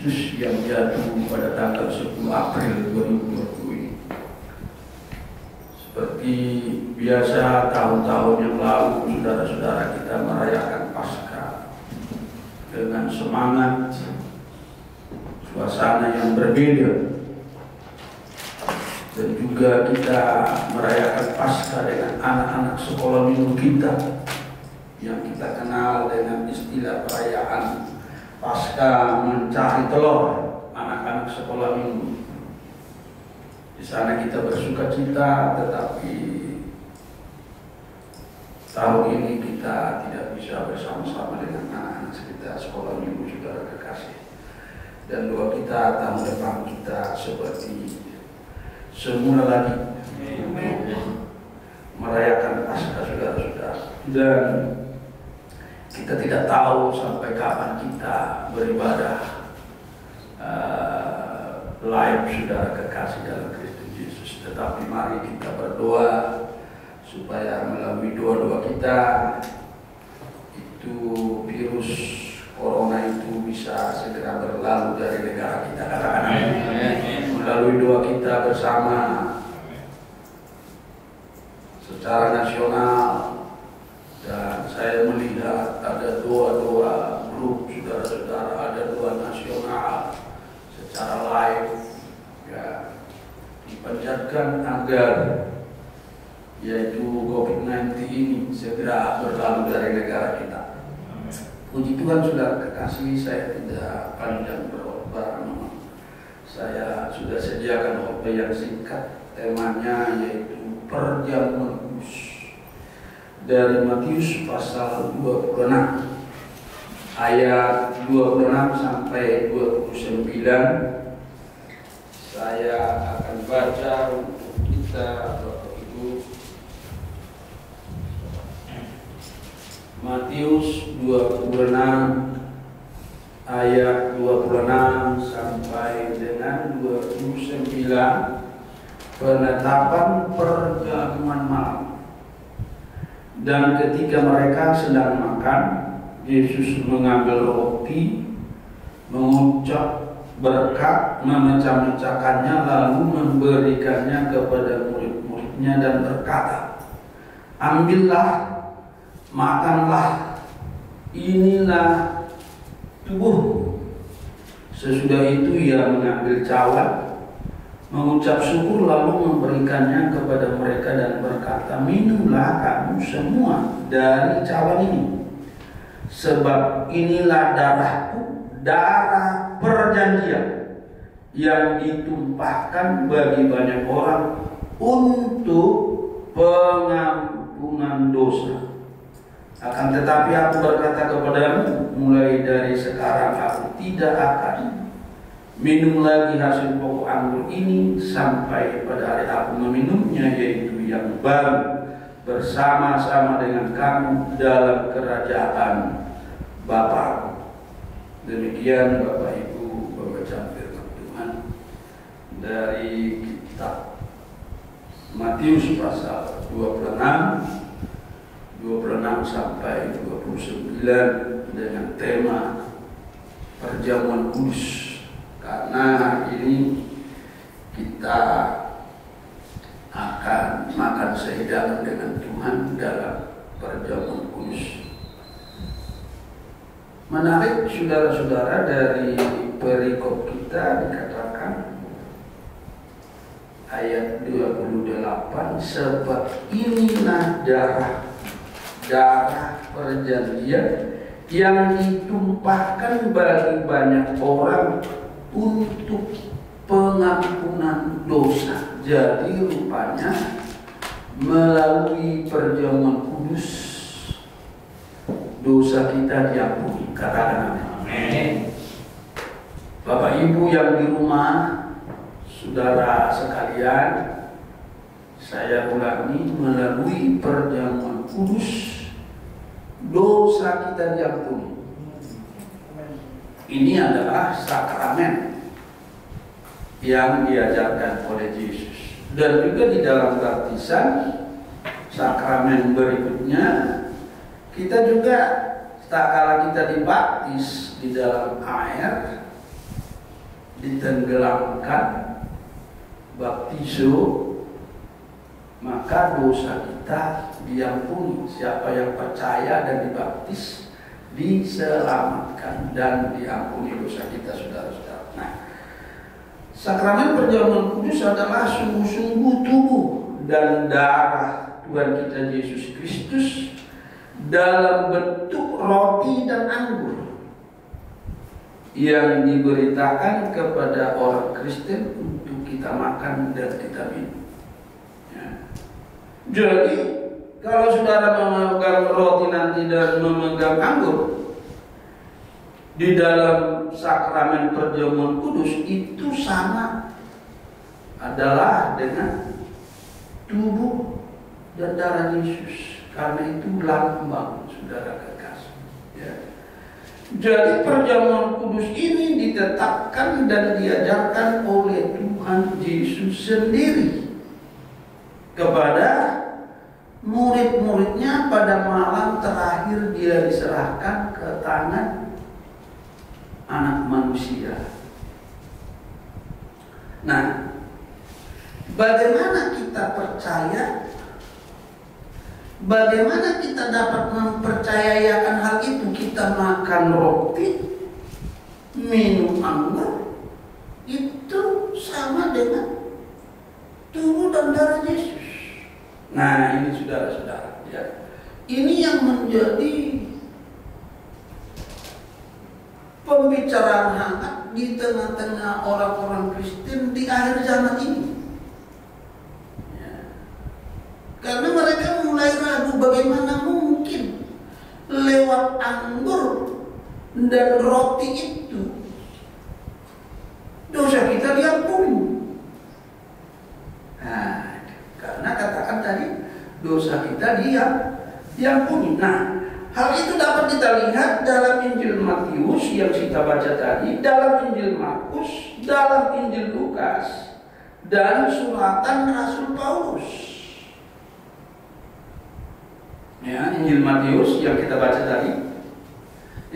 Agustus yang jatuh pada tanggal 10 April 2020 ini. Seperti biasa tahun-tahun yang lalu, saudara-saudara kita merayakan Paskah dengan semangat, suasana yang berbeda. Dan juga kita merayakan Paskah dengan anak-anak sekolah minggu kita yang kita kenal dengan istilah perayaan Paskah mencari telur anak-anak sekolah minggu. Di sana kita bersuka cita, tetapi tahun ini kita tidak bisa bersama-sama dengan anak-anak kita sekolah minggu, saudara kekasih. Dan doa kita tahun depan kita seperti semula lagi merayakan Paskah, saudara-saudara. Dan kita tidak tahu sampai kapan kita beribadah live, saudara kekasih dalam Kristus Yesus. Tetapi mari kita berdoa supaya melalui doa-doa kita itu virus corona itu bisa segera berlalu dari negara kita. Katakan amin. Melalui doa kita bersama secara nasional. Dan saya melihat ada doa-doa grup saudara-saudara, ada doa nasional secara live, ya, dipanjatkan agar yaitu COVID-19 ini segera berlalu dari negara kita. Puji Tuhan, saudara kekasih, saya tidak panjang berkhotbah. Saya sudah sediakan khotbah yang singkat, temanya yaitu perjamuan kudus. Dari Matius pasal 26 ayat 26 sampai 29. Saya akan baca untuk kita, Bapak Ibu. Matius 26 ayat 26 sampai dengan 29. Penetapan perjamuan malam. Dan ketika mereka sedang makan, Yesus mengambil roti, mengucap berkat, memecah-mecahkannya, lalu memberikannya kepada murid-muridnya dan berkata, "Ambillah, makanlah, inilah tubuhku." Sesudah itu ia mengambil cawan, mengucap syukur, lalu memberikannya kepada mereka dan berkata, "Minumlah kamu semua dari cawan ini, sebab inilah darahku, darah perjanjian yang ditumpahkan bagi banyak orang untuk pengampunan dosa. Akan tetapi aku berkata kepadamu, mulai dari sekarang aku tidak akan minum lagi hasil pokok anggur ini sampai pada hari aku meminumnya, yaitu yang baru bersama-sama dengan kamu dalam kerajaan Bapa." Demikian Bapak Ibu pembacaan firman Tuhan dari kitab Matius pasal 26 sampai 29 dengan tema perjamuan kudus. Karena hari ini kita akan makan sehidangan dengan Tuhan dalam perjamuan kudus. Menarik, saudara-saudara, dari perikop kita dikatakan ayat 28, "Sebab inilah darah perjanjian yang ditumpahkan bagi banyak orang untuk pengampunan dosa." Jadi rupanya melalui perjamuan kudus dosa kita diampuni. Katakan amin. Bapak Ibu yang di rumah, saudara sekalian, saya ulangi, melalui perjamuan kudus dosa kita diampuni. Ini adalah sakramen yang diajarkan oleh Yesus. Dan juga di dalam baptisan, sakramen berikutnya, kita juga tak kala kita dibaptis di dalam air, ditenggelamkan, baptizo, maka dosa kita diampuni. Siapa yang percaya dan dibaptis diselamatkan dan diampuni dosa kita, saudara-saudara. Nah, sakramen perjamuan kudus adalah sungguh-sungguh tubuh dan darah Tuhan kita Yesus Kristus dalam bentuk roti dan anggur yang diberitakan kepada orang Kristen untuk kita makan dan kita minum. Ya. Jadi kalau saudara memegang roti nanti dan memegang anggur di dalam sakramen perjamuan kudus, itu sama adalah dengan tubuh dan darah Yesus, karena itu lambang, saudara kekasih. Ya. Jadi perjamuan kudus ini ditetapkan dan diajarkan oleh Tuhan Yesus sendiri kepada murid-muridnya pada malam terakhir dia diserahkan ke tangan anak manusia. Nah, bagaimana kita percaya? Bagaimana kita dapat mempercayakan hal itu? Kita makan roti, minum anggur, itu sama dengan tubuh dan darah Yesus. Nah, ini saudara-saudara, ya. Ini yang menjadi pembicaraan hangat di tengah-tengah orang-orang Kristen di akhir zaman ini. Karena mereka mulai ragu, bagaimana mungkin lewat anggur dan roti itu dosa kita diampuni. Nah, karena katakan tadi dosa kita diampuni. Nah, hal itu dapat kita lihat dalam Injil Matius yang kita baca tadi, dalam Injil Markus, dalam Injil Lukas, dan suratan Rasul Paulus. Ya, Injil Matius yang kita baca tadi,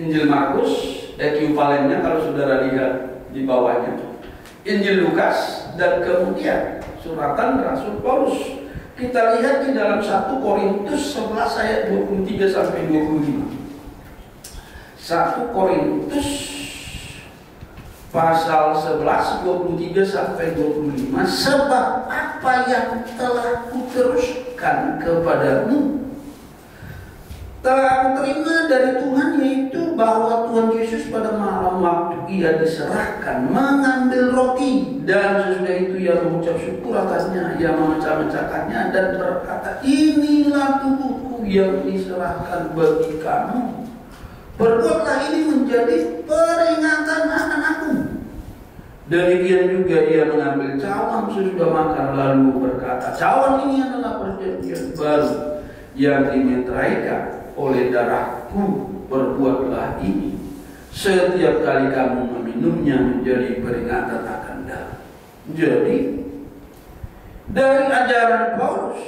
Injil Markus, ekuivalennya kalau saudara lihat di bawahnya, Injil Lukas, dan kemudian suratan Rasul Paulus. Kita lihat di dalam 1 Korintus 11 ayat 23 sampai 25. 1 Korintus pasal 11 23 sampai 25. Sebab apa yang telah kuteruskan kepadamu telah terima dari Tuhan, yaitu bahwa Tuhan Yesus pada malam waktu ia diserahkan mengambil roti, dan sesudah itu ia mengucap syukur atasnya, ia memecah-mecahkannya dan berkata, inilah tubuhku yang diserahkan bagi kamu, perbuatlah ini menjadi peringatan akan aku. Demikian juga ia mengambil cawan sesudah makan lalu berkata, cawan ini adalah perjanjian baru yang dimeteraikan oleh darahku, berbuatlah ini setiap kali kamu meminumnya menjadi peringatan akan darah. Jadi dari ajaran Paulus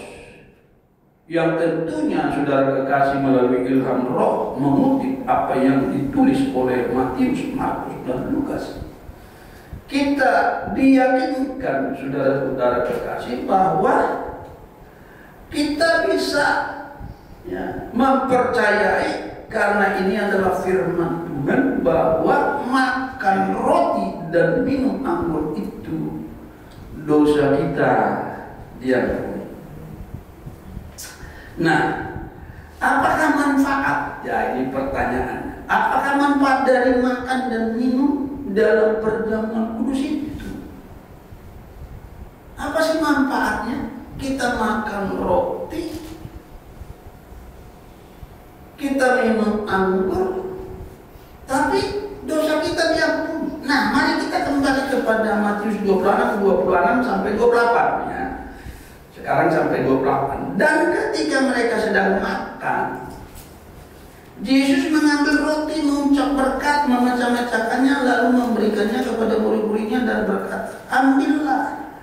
yang tentunya saudara kekasih melalui ilham roh mengutip apa yang ditulis oleh Matius, Markus, dan Lukas, kita diyakinkan saudara-saudara kekasih bahwa kita bisa mempercayai, karena ini adalah firman Tuhan, bahwa makan roti dan minum anggur itu dosa kita diampuni. Nah, apakah manfaat? Ya, ini pertanyaan. Apakah manfaat dari makan dan minum dalam perjamuan kudus itu? Apa sih manfaatnya? Kita makan roti, kita minum anggur, tapi dosa kita diampuni. Nah, mari kita kembali kepada Matius 26 sampai 28 ya. Sekarang sampai 28. Dan ketika mereka sedang makan, Yesus mengambil roti, mengucap berkat, memecah-mecahkannya, lalu memberikannya kepada murid-muridnya dan berkata, ambillah,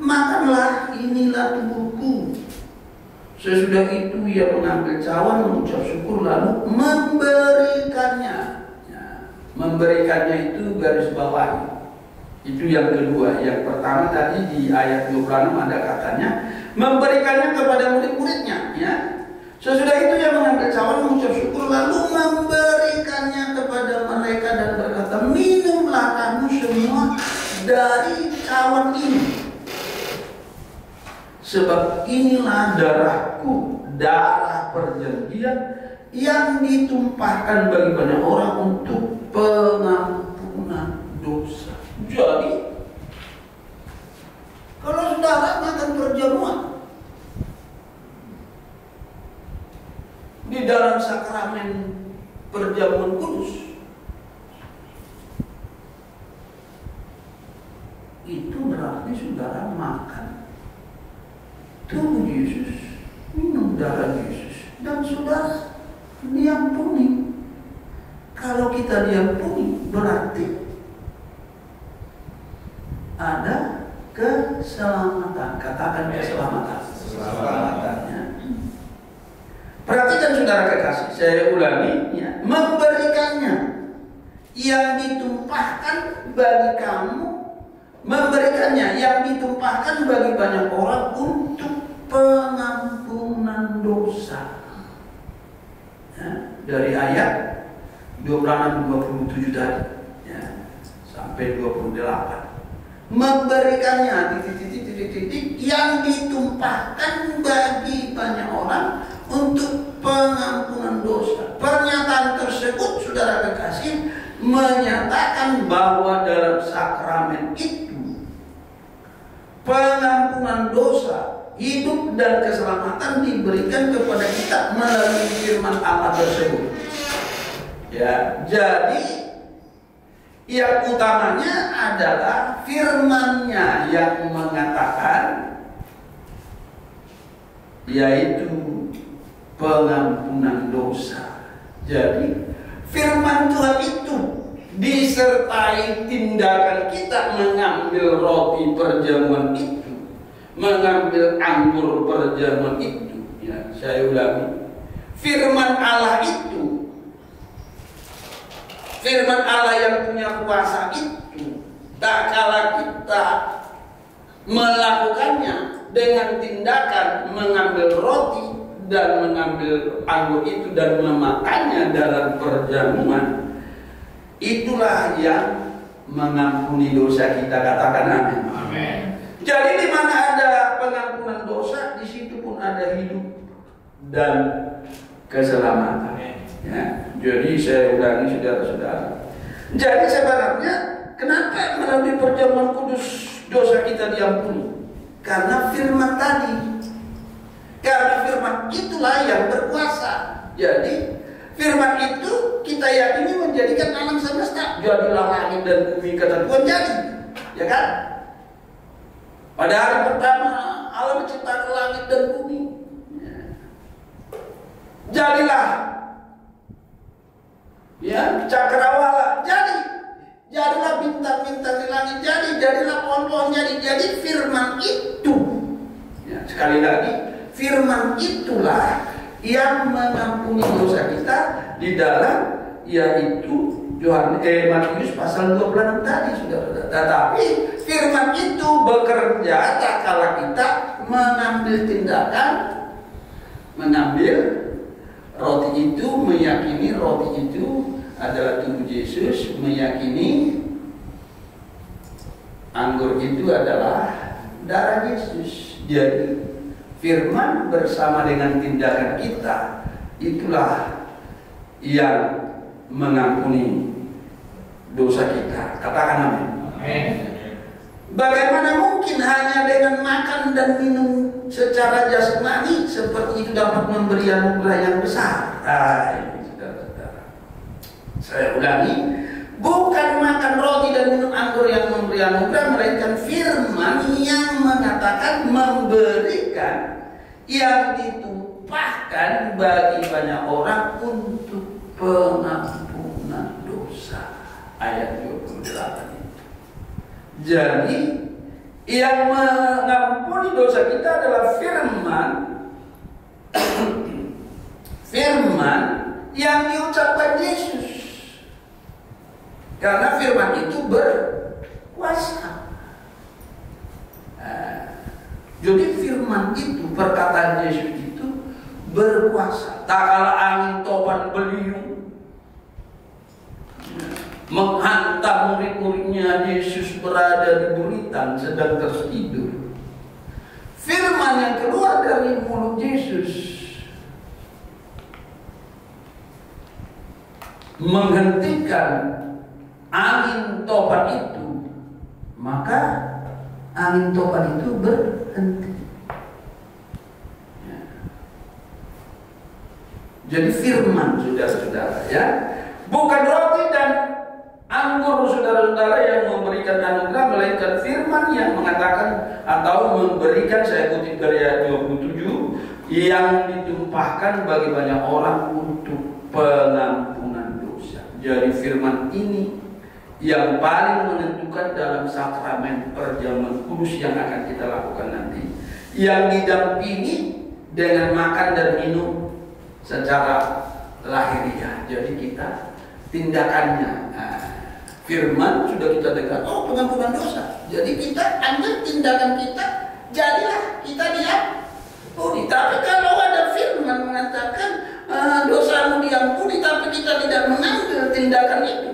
makanlah, inilah tubuhku. Sesudah itu ia mengambil cawan, mengucap syukur, lalu memberikannya. Ya, memberikannya itu garis bawah. Itu yang kedua. Yang pertama tadi di ayat 26 ada katanya memberikannya kepada murid-muridnya, ya. Sesudah itu ia mengambil cawan, mengucap syukur, lalu memberikannya kepada mereka dan berkata, minumlah kamu semua dari cawan ini, sebab inilah darahku, darah perjanjian yang ditumpahkan bagi banyak orang untuk pengampunan dosa. Jadi kalau saudara makan perjamuan di dalam sakramen perjamuan kudus, itu berarti saudara makan tubuh Yesus, minum darah Yesus, dan saudara diampuni. Kalau kita diampuni berarti ada keselamatan. Katakan keselamatan. Keselamatannya. Perhatikan saudara kekasih, saya ulangi, ya. Memberikannya yang ditumpahkan bagi kamu, memberikannya yang ditumpahkan bagi banyak orang untuk pengampunan dosa. Ya, dari ayat 26-27 tadi, ya, sampai 28. Memberikannya titik-titik yang ditumpahkan bagi banyak orang untuk pengampunan dosa. Pernyataan tersebut, saudara kekasih, menyatakan bahwa dalam sakramen itu pengampunan dosa, hidup dan keselamatan diberikan kepada kita melalui firman Allah tersebut. Ya, jadi yang utamanya adalah firman-Nya yang mengatakan, yaitu pengampunan dosa. Jadi firman Tuhan itu disertai tindakan kita mengambil roti perjamuan itu, mengambil anggur perjamuan itu. Ya, saya ulangi, firman Allah itu, firman Allah yang punya kuasa itu, tak kala kita melakukannya dengan tindakan mengambil roti dan mengambil anggur itu dan memakannya dalam perjamuan, itulah yang mengampuni dosa kita. Katakan amin. Amin. Jadi di mana ada pengampunan dosa, di situ pun ada hidup dan keselamatan. Ya, jadi saya ulangi saudara-saudara. Jadi sebenarnya kenapa melalui perjamuan kudus dosa kita diampuni? Karena firman tadi. Karena firman itulah yang berkuasa. Jadi firman itu kita yakini menjadikan alam semesta. Jadilah langit dan bumi, kata Tuhan, jadi. Ya kan? Pada hari pertama Allah menciptakan langit dan bumi. Ya. Jadilah, ya, cakrawala jadi. Jadilah bintang-bintang di langit jadi. Jadilah pohon-pohon jadi firman itu. Ya, sekali lagi, firman itulah yang mengampuni dosa kita di dalam, yaitu Matius pasal 26 tadi, saudara. Tetapi firman itu bekerja tak kala kita mengambil tindakan, mengambil roti itu, meyakini roti itu adalah tubuh Yesus, meyakini anggur itu adalah darah Yesus. Jadi firman bersama dengan tindakan kita, itulah yang mengampuni dosa kita. Katakan amin. Amin. Bagaimana mungkin hanya dengan makan dan minum secara jasmani seperti itu dapat memberi anugerah yang besar? Ini saudara-saudara, saya ulangi, bukan makan roti dan minum anggur yang memberi anugerah, melainkan firman yang mengatakan memberikan yang ditumpahkan bagi banyak orang untuk pengampunan dosa. Ayat 28 itu. Jadi yang mengampuni dosa kita adalah firman firman yang diucapkan Yesus. Karena firman itu berkuasa. Jadi firman itu, perkataan Yesus itu berkuasa. Tak kala angin topan beliung menghantam murid-muridnya, Yesus berada di buritan sedang tertidur. Firman yang keluar dari mulut Yesus menghentikan angin topan itu, maka angin topan itu berhenti. Ya. Jadi firman, saudara-saudara, ya, bukan roti dan anggur, saudara-saudara, yang memberikan anugerah, melainkan firman yang mengatakan atau memberikan, saya kutip dari ayat 27, yang ditumpahkan bagi banyak orang untuk pengampunan dosa. Jadi firman ini yang paling menentukan dalam sakramen perjamuan kudus yang akan kita lakukan nanti, yang didampingi dengan makan dan minum secara lahiriah. Jadi kita tindakannya, firman sudah kita dengar, oh pengampunan dosa. Jadi kita ambil tindakan kita, jadilah kita diampuni. Tapi kalau ada firman mengatakan dosamu diampuni, tapi kita tidak mengambil tindakan itu,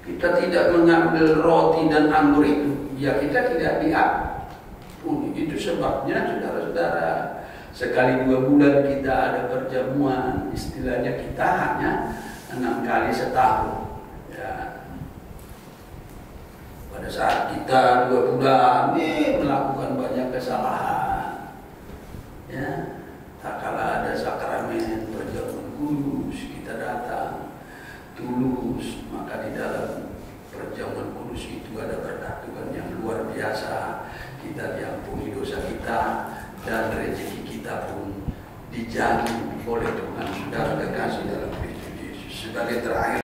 kita tidak mengambil roti dan anggur itu, ya kita tidak diampuni. Itu sebabnya, saudara-saudara, sekali 2 bulan kita ada perjamuan, istilahnya kita hanya 6 kali setahun. Ya. Pada saat kita 2 bulan ini melakukan banyak kesalahan, ya, tak kala ada sakramen perjamuan kudus, kita datang tulus, maka di dalam perjamuan kudus itu ada berkat Tuhan yang luar biasa. Kita diampuni dosa kita dan rezeki kita pun dijamin oleh Tuhan. Saudara kekasih dalam Kristus Yesus. Sebagai terakhir